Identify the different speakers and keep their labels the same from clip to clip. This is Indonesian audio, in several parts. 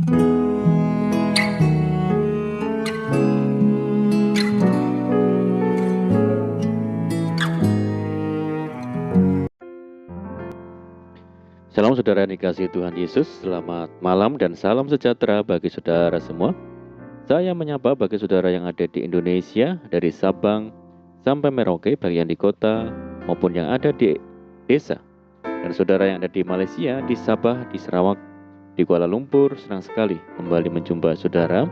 Speaker 1: Salam saudara yang dikasihi Tuhan Yesus, selamat malam dan salam sejahtera bagi saudara semua. Saya menyapa bagi saudara yang ada di Indonesia, dari Sabang sampai Merauke, baik yang di kota maupun yang ada di desa. Dan saudara yang ada di Malaysia, di Sabah, di Sarawak, di Kuala Lumpur, senang sekali kembali menjumpai saudara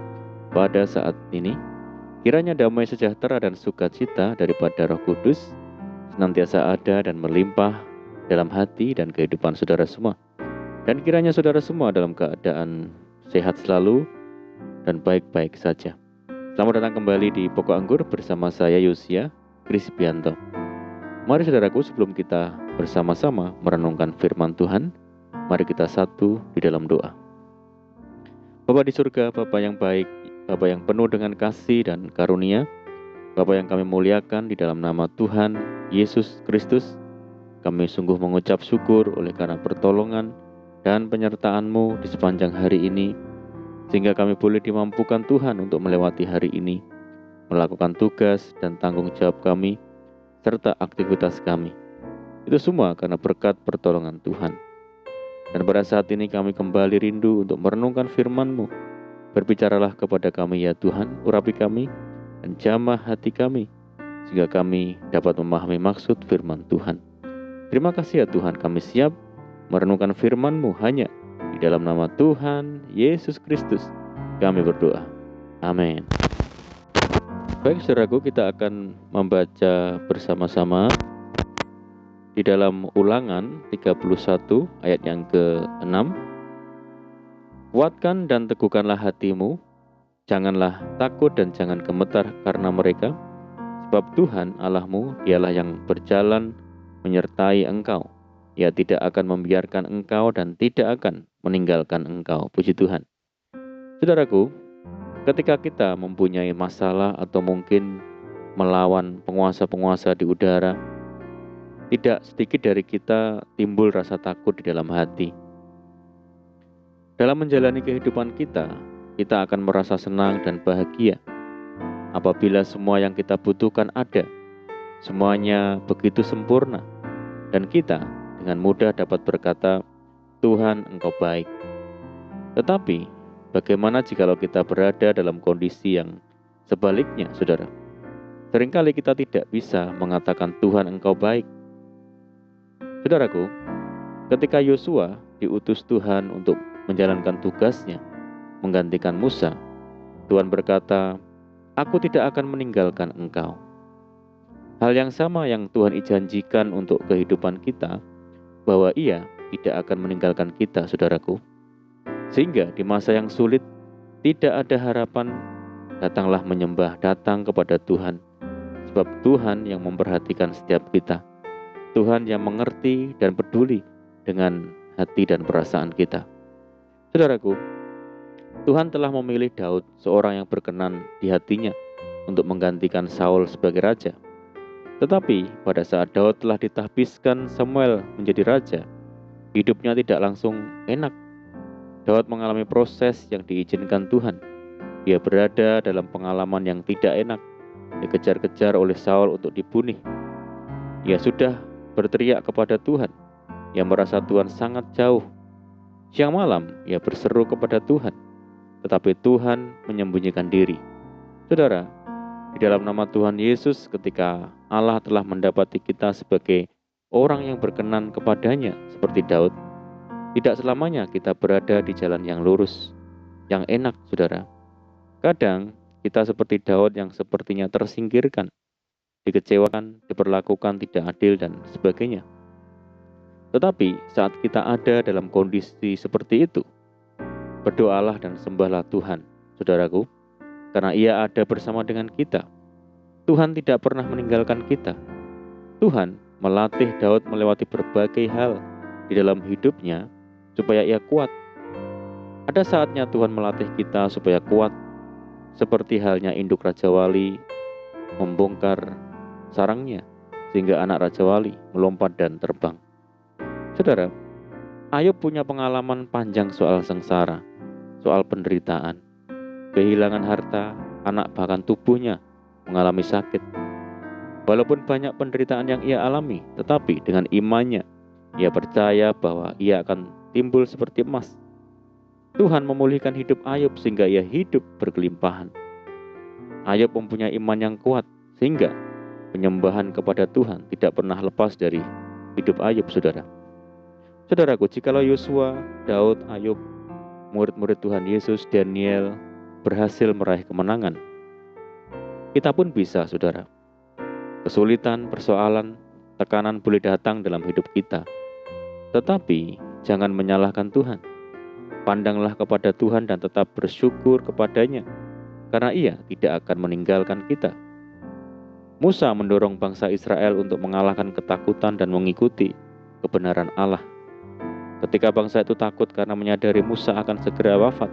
Speaker 1: pada saat ini. Kiranya damai sejahtera dan sukacita daripada Roh Kudus senantiasa ada dan melimpah dalam hati dan kehidupan saudara semua. Dan kiranya saudara semua dalam keadaan sehat selalu dan baik-baik saja. Selamat datang kembali di Pokok Anggur bersama saya Yosia Krisbianto. Mari saudaraku, sebelum kita bersama-sama merenungkan firman Tuhan, mari kita satu di dalam doa. Bapa di surga, Bapa yang baik, Bapa yang penuh dengan kasih dan karunia, Bapa yang kami muliakan, di dalam nama Tuhan Yesus Kristus, kami sungguh mengucap syukur oleh karena pertolongan dan penyertaan-Mu di sepanjang hari ini, sehingga kami boleh dimampukan Tuhan untuk melewati hari ini, melakukan tugas dan tanggung jawab kami, serta aktivitas kami. Itu semua karena berkat pertolongan Tuhan. Dan pada saat ini kami kembali rindu untuk merenungkan firman-Mu. Berbicaralah kepada kami ya Tuhan, urapi kami dan jamah hati kami, sehingga kami dapat memahami maksud firman Tuhan. Terima kasih ya Tuhan, kami siap merenungkan firman-Mu hanya di dalam nama Tuhan Yesus Kristus kami berdoa. Amin. Baik saudaraku, kita akan membaca bersama-sama di dalam Ulangan 31 ayat yang ke-6. Kuatkan dan teguhkanlah hatimu, janganlah takut dan jangan gemetar karena mereka, sebab Tuhan Allahmu dialah yang berjalan menyertai engkau. Ia tidak akan membiarkan engkau dan tidak akan meninggalkan engkau. Puji Tuhan. Saudaraku, ketika kita mempunyai masalah atau mungkin melawan penguasa-penguasa di udara, tidak sedikit dari kita timbul rasa takut di dalam hati. Dalam menjalani kehidupan kita akan merasa senang dan bahagia apabila semua yang kita butuhkan ada. Semuanya begitu sempurna, dan kita dengan mudah dapat berkata, Tuhan Engkau baik. Tetapi, bagaimana jikalau kita berada dalam kondisi yang sebaliknya, saudara? Seringkali kita tidak bisa mengatakan Tuhan Engkau baik. Saudaraku, ketika Yosua diutus Tuhan untuk menjalankan tugasnya, menggantikan Musa, Tuhan berkata, Aku tidak akan meninggalkan engkau. Hal yang sama yang Tuhan janjikan untuk kehidupan kita, bahwa Ia tidak akan meninggalkan kita, saudaraku. Sehingga di masa yang sulit, tidak ada harapan, datanglah menyembah, datang kepada Tuhan. Sebab Tuhan yang memperhatikan setiap kita. Tuhan yang mengerti dan peduli dengan hati dan perasaan kita. Saudaraku, Tuhan telah memilih Daud, seorang yang berkenan di hatinya, untuk menggantikan Saul sebagai raja. Tetapi pada saat Daud telah ditahbiskan Samuel menjadi raja, hidupnya tidak langsung enak. Daud mengalami proses yang diizinkan Tuhan. Dia berada dalam pengalaman yang tidak enak, dikejar-kejar oleh Saul untuk dibunuh. Ia sudah berteriak kepada Tuhan. Ia merasa Tuhan sangat jauh. Siang malam ia berseru kepada Tuhan, tetapi Tuhan menyembunyikan diri. Saudara, di dalam nama Tuhan Yesus, ketika Allah telah mendapati kita sebagai orang yang berkenan kepadanya seperti Daud, tidak selamanya kita berada di jalan yang lurus, yang enak, saudara. Kadang kita seperti Daud yang sepertinya tersingkirkan, dikecewakan, diperlakukan tidak adil dan sebagainya. Tetapi saat kita ada dalam kondisi seperti itu, berdoalah dan sembahlah Tuhan, saudaraku, karena Ia ada bersama dengan kita. Tuhan tidak pernah meninggalkan kita. Tuhan melatih Daud melewati berbagai hal di dalam hidupnya supaya ia kuat. Ada saatnya Tuhan melatih kita supaya kuat, seperti halnya induk Raja Wali membongkar sarangnya sehingga anak Raja Wali melompat dan terbang. Saudara, Ayub punya pengalaman panjang soal sengsara. soal penderitaan, kehilangan harta, anak bahkan tubuhnya mengalami sakit. Walaupun banyak penderitaan yang ia alami, tetapi dengan imannya, ia percaya bahwa ia akan timbul seperti emas. Tuhan memulihkan hidup Ayub sehingga ia hidup berkelimpahan. Ayub mempunyai iman yang kuat sehingga penyembahan kepada Tuhan tidak pernah lepas dari hidup Ayub, saudara. Saudaraku, jikalau Yosua, Daud, Ayub, murid-murid Tuhan Yesus, Daniel berhasil meraih kemenangan, kita pun bisa, saudara. Kesulitan, persoalan, tekanan boleh datang dalam hidup kita. Tetapi jangan menyalahkan Tuhan. Pandanglah kepada Tuhan dan tetap bersyukur kepadanya, karena Ia tidak akan meninggalkan kita. Musa mendorong bangsa Israel untuk mengalahkan ketakutan dan mengikuti kebenaran Allah. Ketika bangsa itu takut karena menyadari Musa akan segera wafat,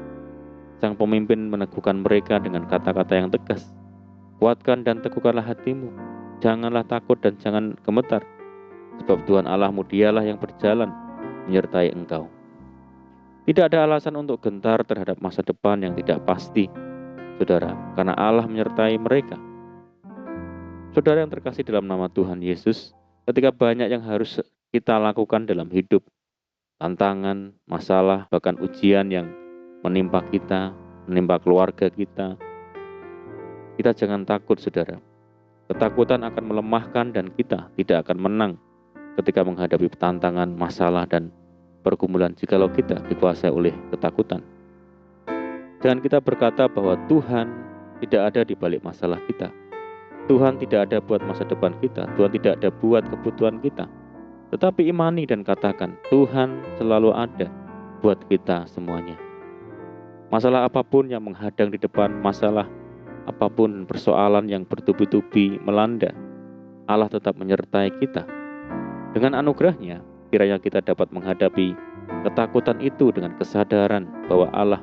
Speaker 1: sang pemimpin meneguhkan mereka dengan kata-kata yang tegas. Kuatkan dan teguhkanlah hatimu, janganlah takut dan jangan gemetar, sebab Tuhan Allahmu dialah yang berjalan menyertai engkau. Tidak ada alasan untuk gentar terhadap masa depan yang tidak pasti, saudara, karena Allah menyertai mereka. Saudara yang terkasih dalam nama Tuhan Yesus, ketika banyak yang harus kita lakukan dalam hidup, tantangan, masalah, bahkan ujian yang menimpa kita, menimpa keluarga kita jangan takut, saudara. Ketakutan akan melemahkan dan kita tidak akan menang ketika menghadapi tantangan, masalah, dan pergumulan jikalau kita dikuasai oleh ketakutan. Jangan kita berkata bahwa Tuhan tidak ada di balik masalah kita. Tuhan tidak ada buat masa depan kita. Tuhan tidak ada buat kebutuhan kita. Tetapi imani dan katakan, Tuhan selalu ada buat kita semuanya. Masalah apapun yang menghadang di depan, masalah apapun persoalan yang bertubi-tubi melanda, Allah tetap menyertai kita. Dengan anugerahnya, kiranya kita dapat menghadapi ketakutan itu dengan kesadaran bahwa Allah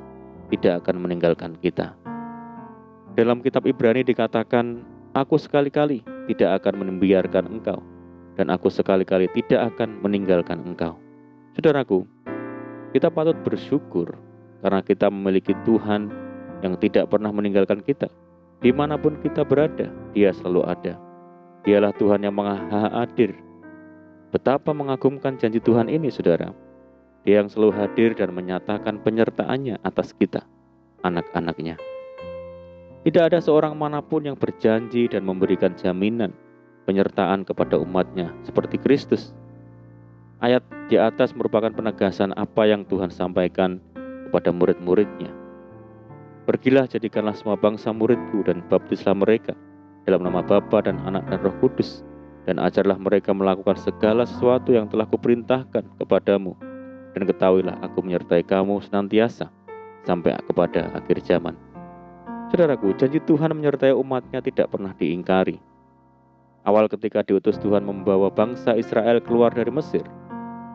Speaker 1: tidak akan meninggalkan kita. Dalam kitab Ibrani dikatakan, aku sekali-kali tidak akan membiarkan engkau, dan aku sekali-kali tidak akan meninggalkan engkau. Saudaraku, kita patut bersyukur karena kita memiliki Tuhan yang tidak pernah meninggalkan kita. Dimanapun kita berada, Dia selalu ada. Dialah Tuhan yang Maha Hadir. Betapa mengagumkan janji Tuhan ini, saudara. Dia yang selalu hadir dan menyatakan penyertaannya atas kita, anak-anaknya. Tidak ada seorang manapun yang berjanji dan memberikan jaminan penyertaan kepada umatnya seperti Kristus. Ayat di atas merupakan penegasan apa yang Tuhan sampaikan kepada murid-muridnya. Pergilah, jadikanlah semua bangsa muridku dan baptislah mereka dalam nama Bapa dan Anak dan Roh Kudus, dan ajarlah mereka melakukan segala sesuatu yang telah kuperintahkan kepadamu, dan ketahuilah aku menyertai kamu senantiasa sampai kepada akhir zaman. Saudaraku, janji Tuhan menyertai umatnya tidak pernah diingkari. Awal ketika diutus Tuhan membawa bangsa Israel keluar dari Mesir,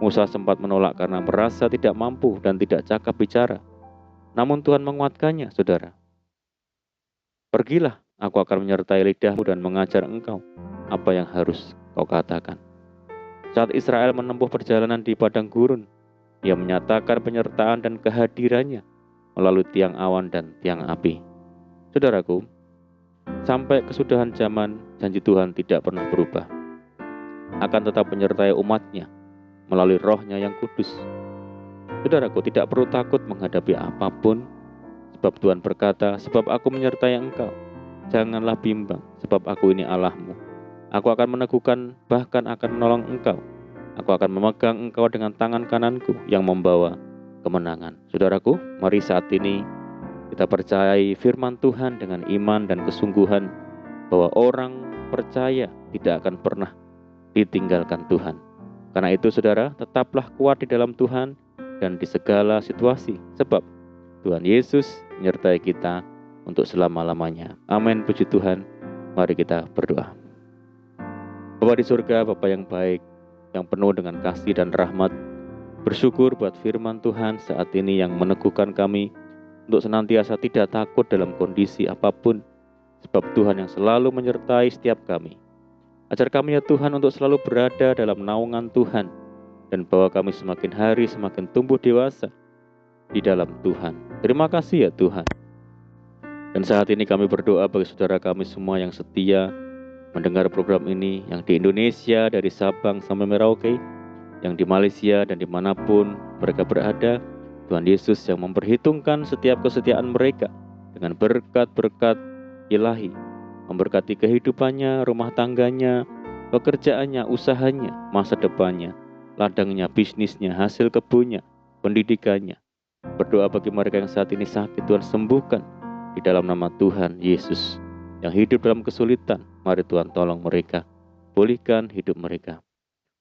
Speaker 1: Musa sempat menolak karena merasa tidak mampu dan tidak cakap bicara. Namun Tuhan menguatkannya, saudara. Pergilah, aku akan menyertai lidahmu dan mengajar engkau apa yang harus kau katakan. Saat Israel menempuh perjalanan di padang gurun, Ia menyatakan penyertaan dan kehadirannya melalui tiang awan dan tiang api. Saudaraku, sampai kesudahan zaman, janji Tuhan tidak pernah berubah. Akan tetap menyertai umatnya melalui Roh-Nya yang kudus. Saudaraku, tidak perlu takut menghadapi apapun, sebab Tuhan berkata, sebab aku menyertai engkau. Janganlah bimbang, sebab aku ini Allahmu. Aku akan meneguhkan, bahkan akan menolong engkau. Aku akan memegang engkau dengan tangan kananku yang membawa kemenangan. Saudaraku, mari saat ini kita percayai firman Tuhan dengan iman dan kesungguhan bahwa orang percaya tidak akan pernah ditinggalkan Tuhan. Karena itu, saudara, tetaplah kuat di dalam Tuhan dan di segala situasi, sebab Tuhan Yesus menyertai kita untuk selama-lamanya. Amin, puji Tuhan. Mari kita berdoa. Bapa di surga, Bapa yang baik, yang penuh dengan kasih dan rahmat, bersyukur buat firman Tuhan saat ini yang meneguhkan kami untuk senantiasa tidak takut dalam kondisi apapun, sebab Tuhan yang selalu menyertai setiap kami. Ajar kami ya Tuhan untuk selalu berada dalam naungan Tuhan, dan bawa kami semakin hari semakin tumbuh dewasa, di dalam Tuhan. Terima kasih ya Tuhan. Dan saat ini kami berdoa bagi saudara kami semua yang setia mendengar program ini, yang di Indonesia dari Sabang sampai Merauke, yang di Malaysia dan dimanapun mereka berada. Tuhan Yesus yang memperhitungkan setiap kesetiaan mereka dengan berkat-berkat ilahi, memberkati kehidupannya, rumah tangganya, pekerjaannya, usahanya, masa depannya, ladangnya, bisnisnya, hasil kebunnya, pendidikannya. Berdoa bagi mereka yang saat ini sakit, Tuhan sembuhkan di dalam nama Tuhan Yesus. Yang hidup dalam kesulitan, mari Tuhan tolong mereka, pulihkan hidup mereka.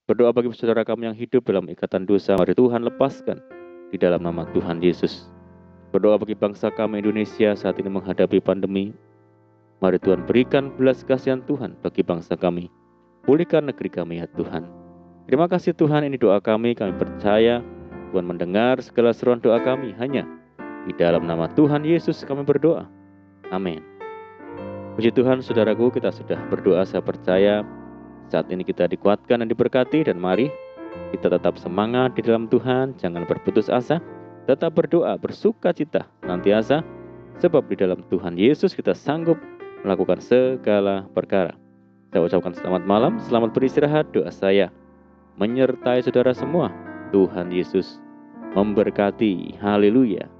Speaker 1: Berdoa bagi saudara kami yang hidup dalam ikatan dosa, mari Tuhan lepaskan di dalam nama Tuhan Yesus. Berdoa bagi bangsa kami Indonesia saat ini menghadapi pandemi, mari Tuhan berikan belas kasihan Tuhan bagi bangsa kami. Pulihkan negeri kami ya Tuhan. Terima kasih Tuhan, ini doa kami percaya Tuhan mendengar segala seruan doa kami. Hanya di dalam nama Tuhan Yesus kami berdoa. Amin. Puji Tuhan saudaraku, kita sudah berdoa, saya percaya saat ini kita dikuatkan dan diberkati, dan mari kita tetap semangat di dalam Tuhan, jangan berputus asa, tetap berdoa, bersuka cita nantiasa, sebab di dalam Tuhan Yesus kita sanggup melakukan segala perkara. Saya ucapkan selamat malam, selamat beristirahat. Doa saya menyertai saudara semua. Tuhan Yesus memberkati. Haleluya.